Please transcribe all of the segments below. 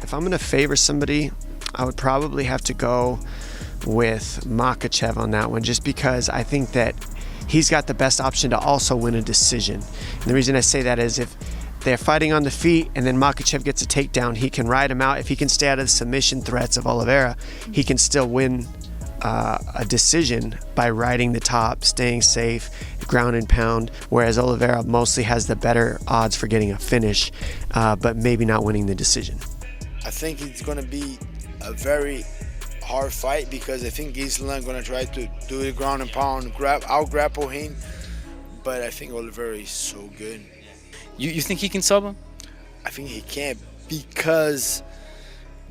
if I'm going to favor somebody, I would probably have to go with Makachev on that one, just because I think that he's got the best option to also win a decision. And the reason I say that is if they're fighting on the feet and then Makhachev gets a takedown, he can ride him out. If he can stay out of the submission threats of Oliveira, he can still win a decision by riding the top, staying safe, ground and pound, whereas Oliveira mostly has the better odds for getting a finish, but maybe not winning the decision. I think it's going to be a hard fight because I think Islam going to try to do the ground and pound, out-grapple him, but I think Oliveira is so good. You think he can sub him? I think he can because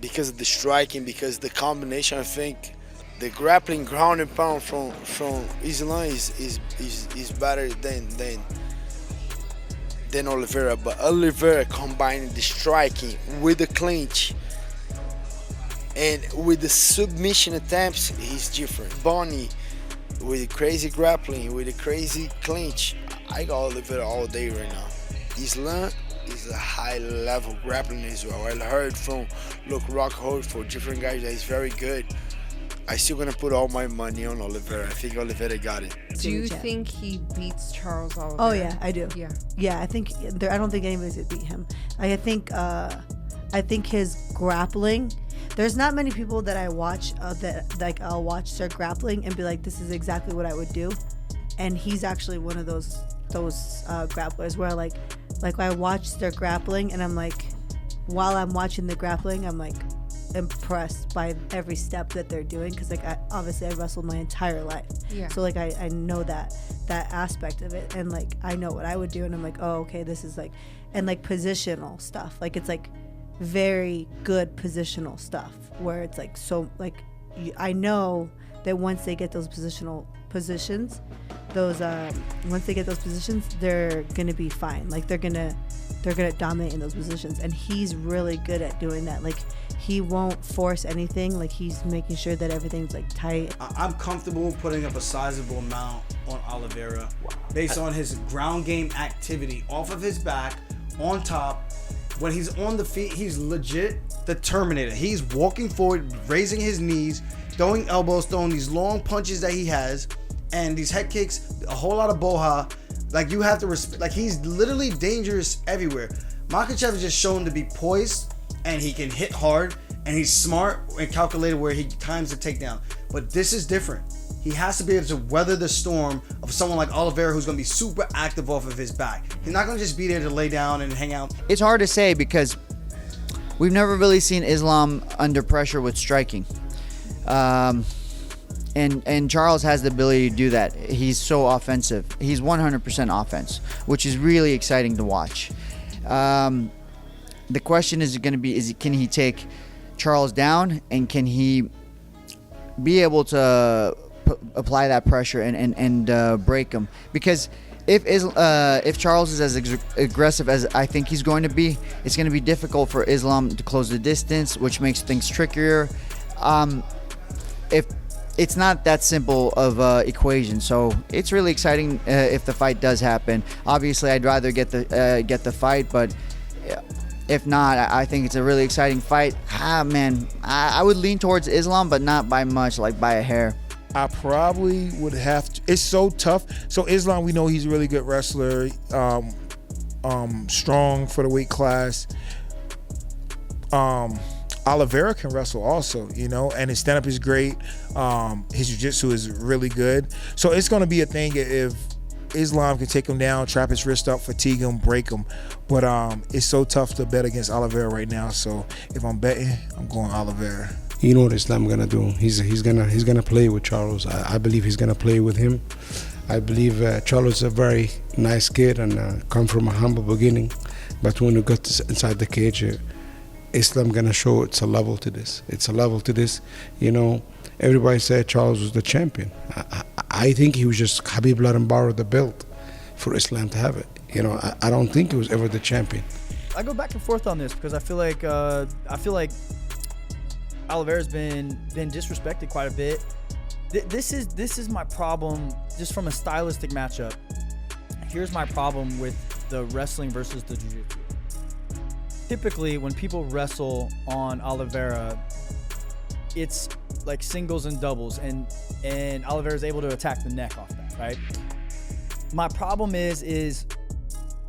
of the striking, because the combination. I think the grappling ground and pound from Islam is better than Oliveira, but Oliveira combining the striking with the clinch and with the submission attempts, he's different. Bonnie with the crazy grappling, with the crazy clinch, I got Oliveira all day right now. Islam is a high-level grappling as well. I heard from Rockhold, for different guys that he's very good. I still gonna put all my money on Oliveira. I think Oliveira got it. Do you think he beats Charles Oliveira? Oh yeah, I do. Yeah. I think I don't think anybody's gonna beat him. I think his grappling. There's not many people that I watch that I'll watch their grappling and be like, this is exactly what I would do, and he's actually one of those grapplers where like I watch their grappling and I'm like, while I'm watching the grappling, I'm like impressed by every step that they're doing, because like obviously I wrestled my entire life, so like I know that aspect of it, and like I know what I would do, and I'm like, oh okay, this is like, and like positional stuff, like it's like very good positional stuff where it's like, so like I know that once they get those positional positions, once they get those positions, they're gonna be fine. Like they're gonna dominate in those positions, and he's really good at doing that. Like he won't force anything. Like he's making sure that everything's like tight. I'm comfortable putting up a sizable amount on Oliveira based on his ground game activity off of his back, on top. When he's on the feet, he's legit the Terminator. He's walking forward, raising his knees, throwing elbows, throwing these long punches that he has, and these head kicks, a whole lot of boha. Like you have to respect, like he's literally dangerous everywhere. Makachev is just shown to be poised, and he can hit hard, and he's smart and calculated where he times the takedown. But this is different. He has to be able to weather the storm of someone like Oliveira, who's going to be super active off of his back. He's not going to just be there to lay down and hang out. It's hard to say because we've never really seen Islam under pressure with striking. And Charles has the ability to do that. He's so offensive. He's 100% offense, which is really exciting to watch. The question is going to be, can he take Charles down, and can he be able to apply that pressure and break him? Because if Charles is as aggressive as I think he's going to be, it's going to be difficult for Islam to close the distance, which makes things trickier. If it's not that simple of equation, so it's really exciting if the fight does happen. Obviously, I'd rather get the fight, but if not, I think it's a really exciting fight. Man, I would lean towards Islam, but not by much, like by a hair. I probably would have to. It's so tough. So Islam, we know he's a really good wrestler, strong for the weight class. Oliveira can wrestle also, you know, and his stand-up is great. His jiu-jitsu is really good. So it's going to be a thing if Islam can take him down, trap his wrist up, fatigue him, break him. But it's so tough to bet against Oliveira right now. So if I'm betting, I'm going Oliveira. You know what Islam gonna do? He's gonna play with Charles. I believe he's gonna play with him. I believe Charles is a very nice kid and come from a humble beginning. But when you got inside the cage, Islam gonna show it's a level to this. It's a level to this. You know, everybody said Charles was the champion. I think he was just Khabib let him borrow the belt for Islam to have it. You know, I don't think he was ever the champion. I go back and forth on this because I feel like Oliveira's been disrespected quite a bit. This is my problem just from a stylistic matchup. Here's my problem with the wrestling versus the jiu-jitsu. typically when people wrestle on Oliveira, it's like singles and doubles, and Oliveira's able to attack the neck off that, right? My problem is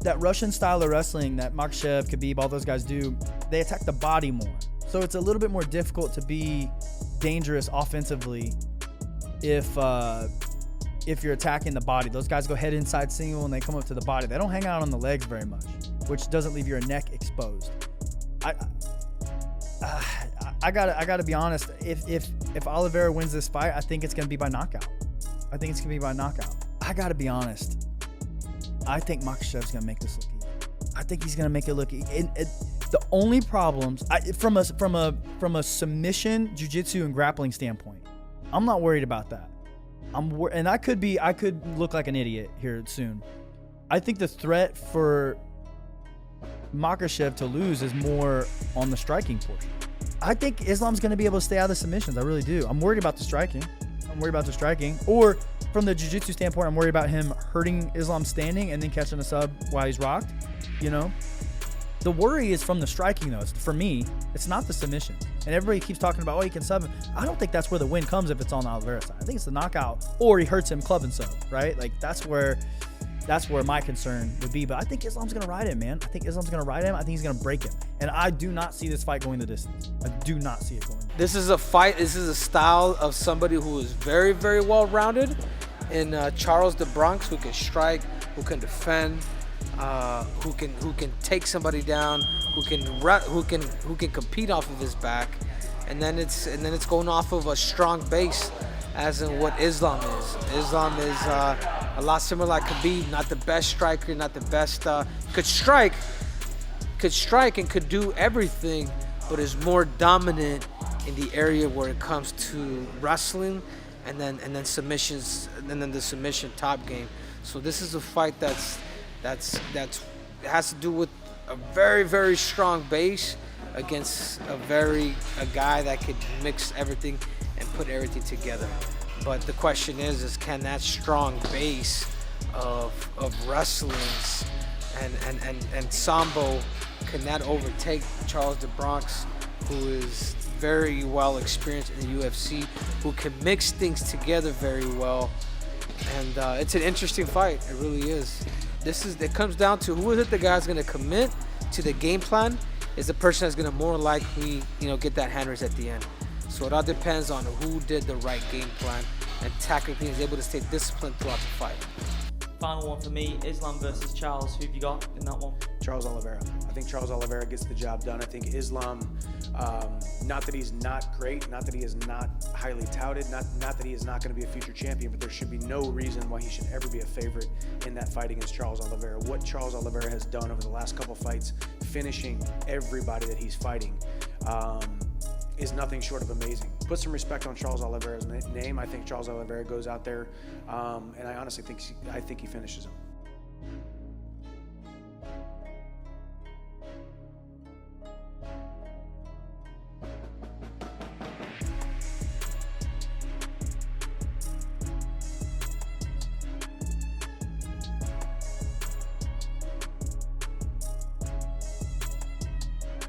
that Russian style of wrestling that Makhachev, Khabib, all those guys do, they attack the body more. So it's a little bit more difficult to be dangerous offensively if you're attacking the body. Those guys go head inside single and they come up to the body. They don't hang out on the legs very much, which doesn't leave your neck exposed. I gotta be honest. If Oliveira wins this fight, I think it's gonna be by knockout. I gotta be honest. I think Makhachev's gonna make this look easy. I think he's gonna make it look easy. The only problems, from a submission, jiu-jitsu, and grappling standpoint, I'm not worried about that. And I could look like an idiot here soon. I think the threat for Makhachev to lose is more on the striking portion. I think Islam's going to be able to stay out of the submissions. I really do. I'm worried about the striking. Or from the jiu-jitsu standpoint, I'm worried about him hurting Islam standing and then catching a sub while he's rocked. You know, the worry is from the striking though. For me, it's not the submission. And everybody keeps talking about, oh, he can sub him. I don't think that's where the win comes if it's on the Oliveira side. I think it's the knockout, or he hurts him club and sub, right? Like that's where my concern would be. But I think Islam's gonna ride him, man. I think he's gonna break him. And I do not see this fight going the distance. I do not see it going. This is a fight. This is a style of somebody who is very, very well rounded. In Charles the Bronx, who can strike, who can defend, who can take somebody down, who can compete off of his back, and then it's going off of a strong base, as in what Islam is. Islam is a lot similar like Khabib, not the best striker, not the best. Could strike and could do everything, but is more dominant in the area where it comes to wrestling, and then submissions, and then the submission top game. So this is a fight that's has to do with a very, very strong base against a guy that could mix everything and put everything together. But the question is can that strong base of wrestlings and sambo, can that overtake Charles the Bronx, who is very well experienced in the UFC, who can mix things together very well? And it's an interesting fight. It really is. It comes down to who is it the guy's going to commit to the game plan, is the person that's going to more likely, get that hand raise at the end. So it all depends on who did the right game plan and tactically is able to stay disciplined throughout the fight. Final one for me, Islam versus Charles. Who have you got in that one? Charles Oliveira. I think Charles Oliveira gets the job done. I think Islam, not that he's not great, not that he is not highly touted, not that he is not going to be a future champion, but there should be no reason why he should ever be a favorite in that fight against Charles Oliveira. What Charles Oliveira has done over the last couple fights, finishing everybody that he's fighting, is nothing short of amazing. Put some respect on Charles Oliveira's name. I think Charles Oliveira goes out there, and I honestly think he finishes him.